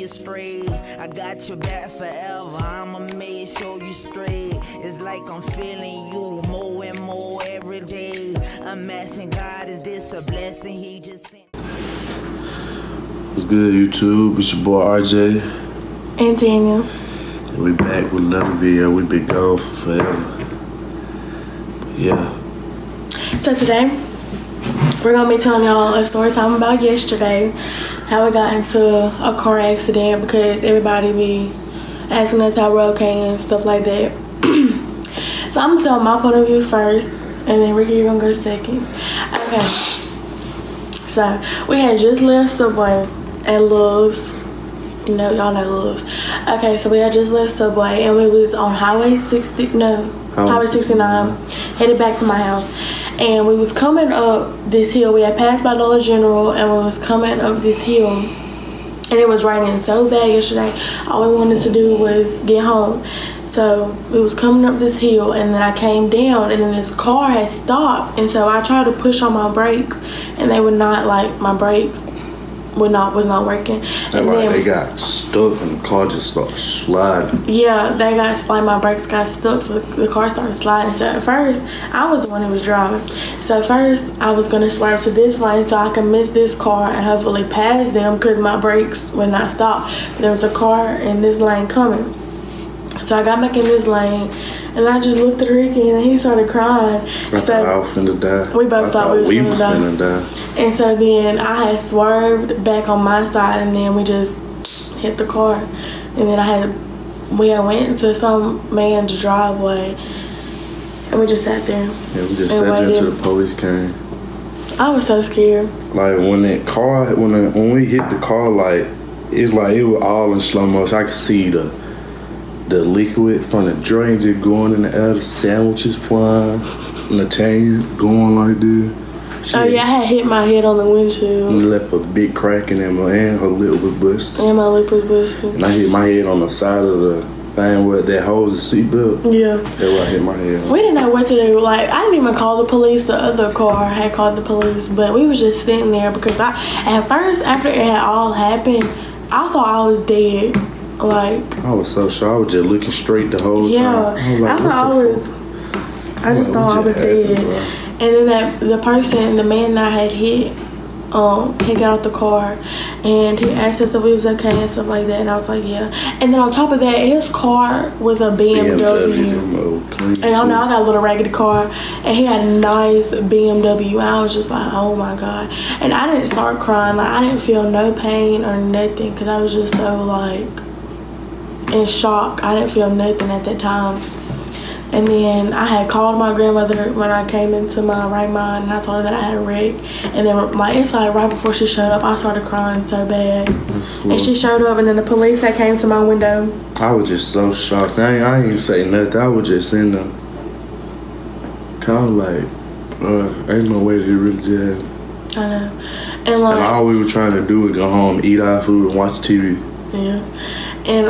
you straight. I got your back forever, I'ma make sure you straight. It's like I'm feeling you more and more every day. I'm asking God, is this a blessing he just sent? What's good, YouTube? It's your boy RJ. And Tanyaa. And we back with another video. We been gone for forever. But yeah. So today, we're going to be telling y'all a story time about yesterday. How we got into a car accident because everybody be asking us how we're okay and stuff like that. So I'm going to tell my point of view first. And then Ricky, you're going to go second. Okay. So, we had just left Subway at Love's. You know, y'all know Love's. Okay, so we had just left Subway and we was on Highway 69, headed back to my house. And we was coming up this hill. We had passed by Dollar General and we was coming up this hill. And it was raining so bad yesterday. All we wanted to do was get home. So we was coming up this hill and then I came down and then this car had stopped. And so I tried to push on my brakes and they would not, like, my brakes was not working. And like they got stuck and the car just started sliding. Yeah, my brakes got stuck, so the car started sliding. So at first, I was the one who was driving. So first, I was gonna swerve to this lane so I could miss this car and hopefully pass them because my brakes would not stop. There was a car in this lane coming. So I got back in this lane and I just looked at Ricky and he started crying. I thought I was finna die. We both thought we was finna die. And so then I had swerved back on my side and then we just hit the car. And then we had went into some man's driveway and we just sat there. Yeah, we just sat there until the police came. I was so scared. Like when we hit the car, like it was all in slow motion. I could see the liquid from the drain just going in the air, the sandwiches flying, and the Tanyaa going like this. Oh yeah, I had hit my head on the windshield. And left a big crack in there, and her lip was busted. And my lip was busted. And I hit my head on the side of the thing where that holds the seatbelt. Yeah. That's where I hit my head. We didn't know what to do. Like, I didn't even call the police. The other car had called the police, but we was just sitting there because at first, after it had all happened, I thought I was dead. Like, I was so shocked. I was just looking straight the whole time. Yeah, I just thought I was dead. And then the man that I had hit, he got out the car and he asked us if we was okay and stuff like that. And I was like, yeah. And then on top of that, his car was a BMW. And I know I got a little raggedy car and he had a nice BMW. And I was just like, oh my God. And I didn't start crying. Like, I didn't feel no pain or nothing because I was just so, like, in shock. I didn't feel nothing at that time. And then I had called my grandmother when I came into my right mind and I told her that I had a wreck. And then it's like right before she showed up, I started crying so bad. And she showed up and then the police had came to my window. I was just so shocked. I ain't say nothing. I was just in the kind of like, ain't no way they really did. I know. And all we were trying to do was go home, eat our food, and watch TV. Yeah. And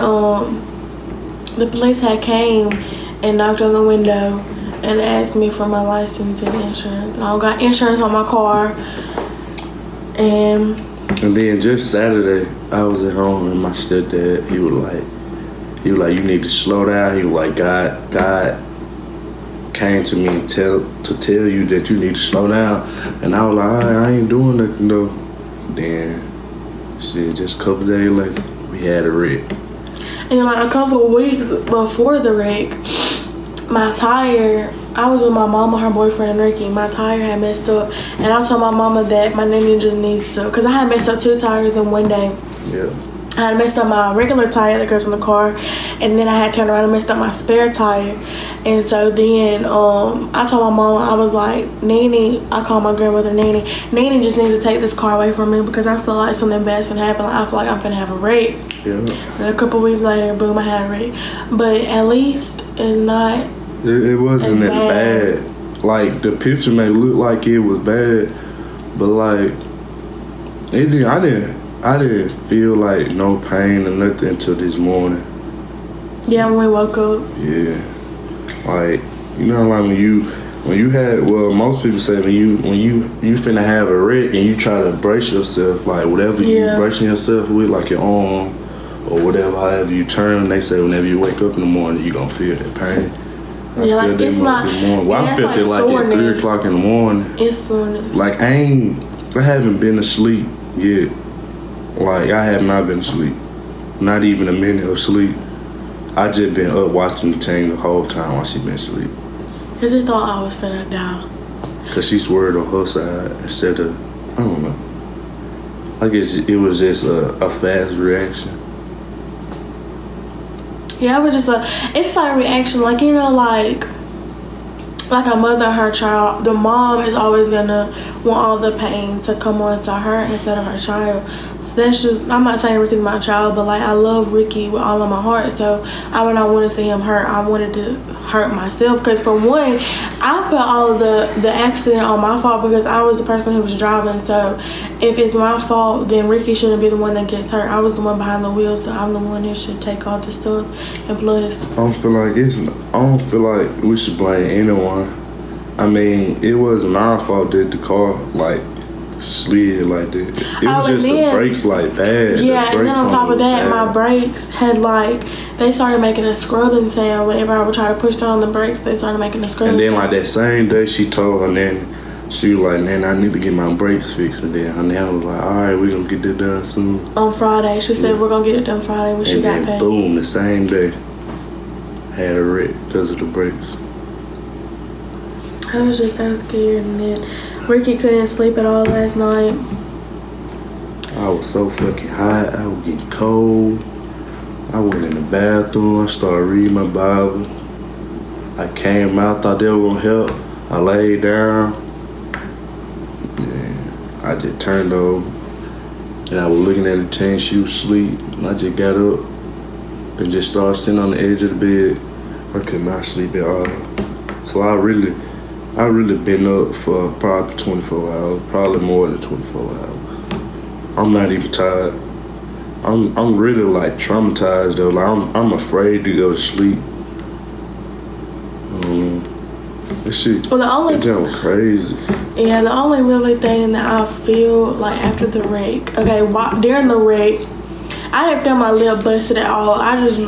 the police had came and knocked on the window and asked me for my license and insurance. And I got insurance on my car. And then just Saturday, I was at home and my stepdad, he was like, you need to slow down. He was like, God came to me to tell you that you need to slow down. And I was like, I ain't doing nothing though. Then, shit, just a couple days later, we had a wreck. And then like a couple of weeks before the wreck, my tire, I was with my mama, her boyfriend, Ricky. My tire had messed up. And I told my mama that my nanny just needs to, because I had messed up 2 tires in one day. Yeah. I had messed up my regular tire that goes in the car. And then I had turned around and messed up my spare tire. And so then I told my mama, I was like, Nene, I called my grandmother Nene. Nene just needs to take this car away from me because I feel like something bad's gonna happen. Like, I feel like I'm finna have a wreck. Yeah. And a couple weeks later, boom, I had a wreck. But at least it's not. It wasn't that bad. Like the picture may look like it was bad, but like I didn't feel like no pain or nothing until this morning. Yeah, when we woke up. Yeah. Like, you know, like when you had, well, most people say when you finna have a wreck and you try to brace yourself, like whatever you bracing yourself with, like your arm or whatever, however you turn, they say whenever you wake up in the morning, you're going to feel that pain. I Yeah, feel like that it's much not. in the morning. Well, Yeah, I felt it like at 3 o'clock in the morning. It's soreness. Like I haven't been asleep yet. Like I have not been asleep. Not even a minute of sleep. I just been up watching the thing the whole time while she been asleep. Cause they thought I was finna die. Cause she's worried on her side instead of, I don't know. I guess it was just a fast reaction. Yeah, it was just it's like a reaction, like, you know, like a mother and her child, the mom is always gonna want all the pain to come on to her instead of her child. So that's just, I'm not saying Ricky's my child, but like I love Rickey with all of my heart, so I would not want to see him hurt. I wanted to hurt myself, because for one, I put all of the accident on my fault because I was the person who was driving. So if it's my fault, then Rickey shouldn't be the one that gets hurt. I was the one behind the wheel, so I'm the one that should take all this stuff. And plus, I don't feel like we should blame anyone. I mean, it wasn't our fault that the car like slid like that. It was just the brakes like bad. Yeah, and then on top of that, my brakes had like, they started making a scrubbing sound. Whenever I would try to push down on the brakes, they started making a scrubbing sound. And then like that same day, she told her nanny, she was like, "Nan, I need to get my brakes fixed." And then her nanny was like, "All right, we gonna get that done soon." On Friday, she said, "We're gonna get it done Friday when she got paid." Boom, the same day, had a wreck because of the brakes. I was just so scared, and then Rickey couldn't sleep at all last night. I was so fucking hot. I was getting cold. I went in the bathroom. I started reading my Bible. I came out, thought they were gonna help. I laid down. Yeah, I just turned over, and I was looking at the thing. She was asleep, and I just got up and just started sitting on the edge of the bed. I could not sleep at all. So I really been up for probably 24 hours, probably more than 24 hours. I'm not even tired. I'm really like traumatized though. Like I'm afraid to go to sleep. This shit, that jump was crazy. Yeah, the only really thing that I feel like after the wreck, during the wreck, I didn't feel my lip busted at all. I just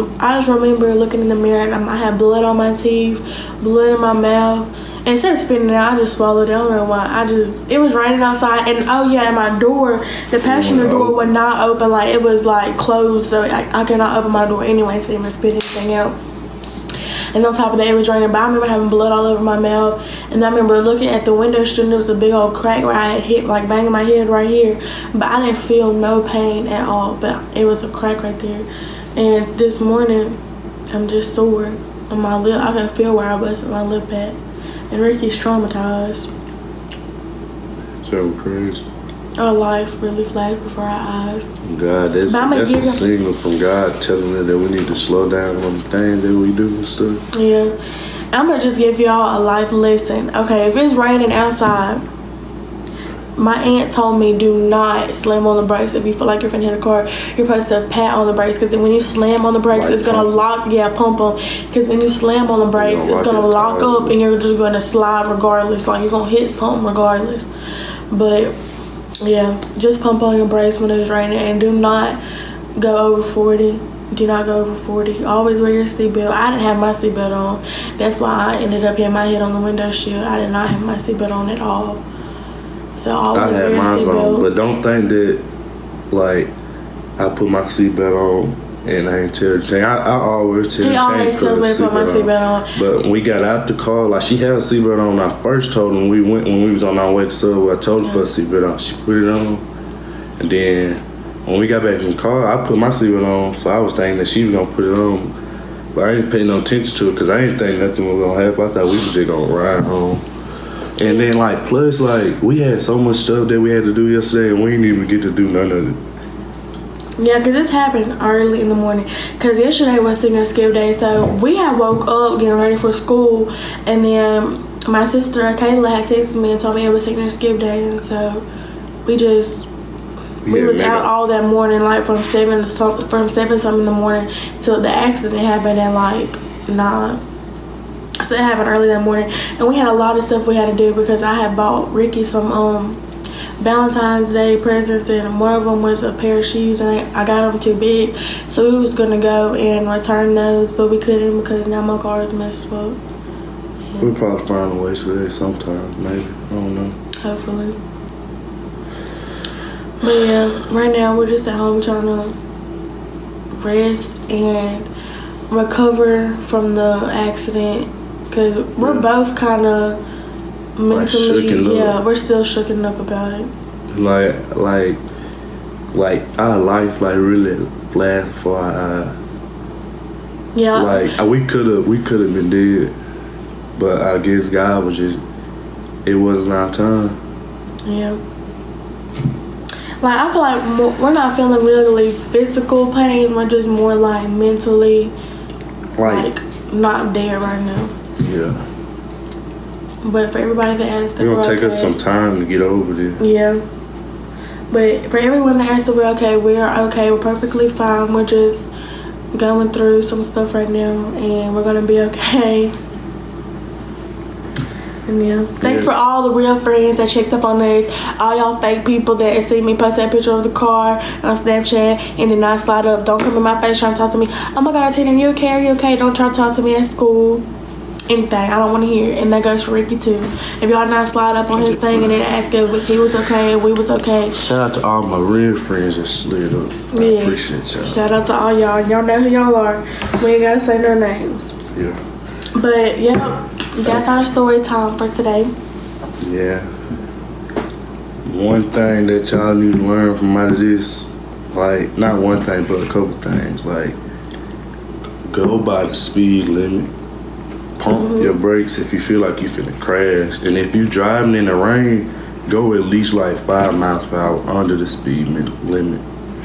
remember looking in the mirror and I had blood on my teeth, blood in my mouth. And instead of spitting it out, I just swallowed it. I don't know why. It was raining outside, and and my door, the passenger door would not open. Like it was like closed, so I could not open my door anyway, so even spit anything out. And on top of that, it was raining, but I remember having blood all over my mouth. And I remember looking at the window and there was a big old crack where I had hit, like banging my head right here. But I didn't feel no pain at all, but it was a crack right there. And this morning, I'm just sore on my lip. I can feel where I busted my lip at. And Rickey's traumatized. So crazy. Our life really flashed before our eyes. God, that's a signal from God telling us that we need to slow down on the things that we do and stuff. Yeah. I'm going to just give y'all a life lesson. Okay, if it's raining outside, my aunt told me do not slam on the brakes. If you feel like you're finna hit a car, you're supposed to pat on the brakes, because when you slam on the brakes, it's gonna lock. Yeah, pump them. Because when you slam on the brakes, it's gonna lock up and you're just gonna slide regardless. Like you're gonna hit something regardless. But yeah, just pump on your brakes when it's raining, and do not go over 40. Do not go over 40. Always wear your seatbelt. I didn't have my seatbelt on. That's why I ended up hitting my head on the window shield. I did not have my seatbelt on at all. So I had mine on, but don't think that like I put my seatbelt on and I ain't tell the chain. I always tell the chain. He always tells me to put my seatbelt on. But when we got out the car, like she had a seatbelt on. I first told her when we was on our way to Subway, I told her to put a seatbelt on. She put it on, and then when we got back in the car, I put my seatbelt on. So I was thinking that she was gonna put it on, but I ain't paying no attention to it because I ain't think nothing was gonna happen. I thought we was just gonna ride home. And then, like, plus, like, we had so much stuff that we had to do yesterday, and we didn't even get to do none of it. Yeah, because this happened early in the morning. Because yesterday was senior skip day, so we had woke up getting ready for school, and then my sister, Kayla, had texted me and told me it was senior skip day, and so we was out all that morning, like, from 7 something in the morning till the accident happened at, like, 9. So it happened early that morning, and we had a lot of stuff we had to do because I had bought Rickey some Valentine's Day presents, and one of them was a pair of shoes, and I got them too big, so we was gonna go and return those, but we couldn't because now my car is messed up. We'll probably find a way to that sometime, maybe. I don't know. Hopefully. But yeah, right now we're just at home trying to rest and recover from the accident, because we're both kind of mentally, we're still shooken up about it. Like our life really flashed before our eyes. Yeah. Like we could have been dead, but I guess God was just, it wasn't our time. Yeah. Like I feel like we're not feeling really physical pain. We're just more like mentally, like not there right now. Yeah. But for everybody that asked, it's gonna take us some time to get over this. Yeah. But for everyone that asked if we're okay, we are okay. We're perfectly fine. We're just going through some stuff right now, and we're gonna be okay. And yeah, thanks for all the real friends that checked up on us. All y'all fake people that see me post that picture of the car on Snapchat and then I slide up. Don't come in my face trying to talk to me. Oh my God, Tina, you okay? Are you okay? Don't try to talk to me at school. Anything. I don't want to hear it. And that goes for Ricky too. If y'all not slide up on his thing and then ask if he was okay and we was okay. Shout out to all my real friends that slid up. I appreciate y'all. Shout out to all y'all. Y'all know who y'all are. We ain't gotta say their names. Yeah. But yeah, that's our story time for today. Yeah. One thing that y'all need to learn from out of this, like, not one thing, but a couple things, like, go by the speed limit. Pump your brakes if you feel like you finna crash. And if you driving in the rain, go at least like 5 miles per hour under the speed limit.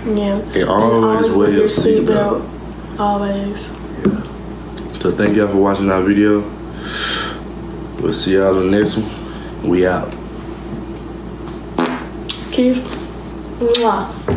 Yeah. And always wear your seatbelt. Always. Yeah. So thank y'all for watching our video. We'll see y'all in the next one. We out. Kiss. Mwah.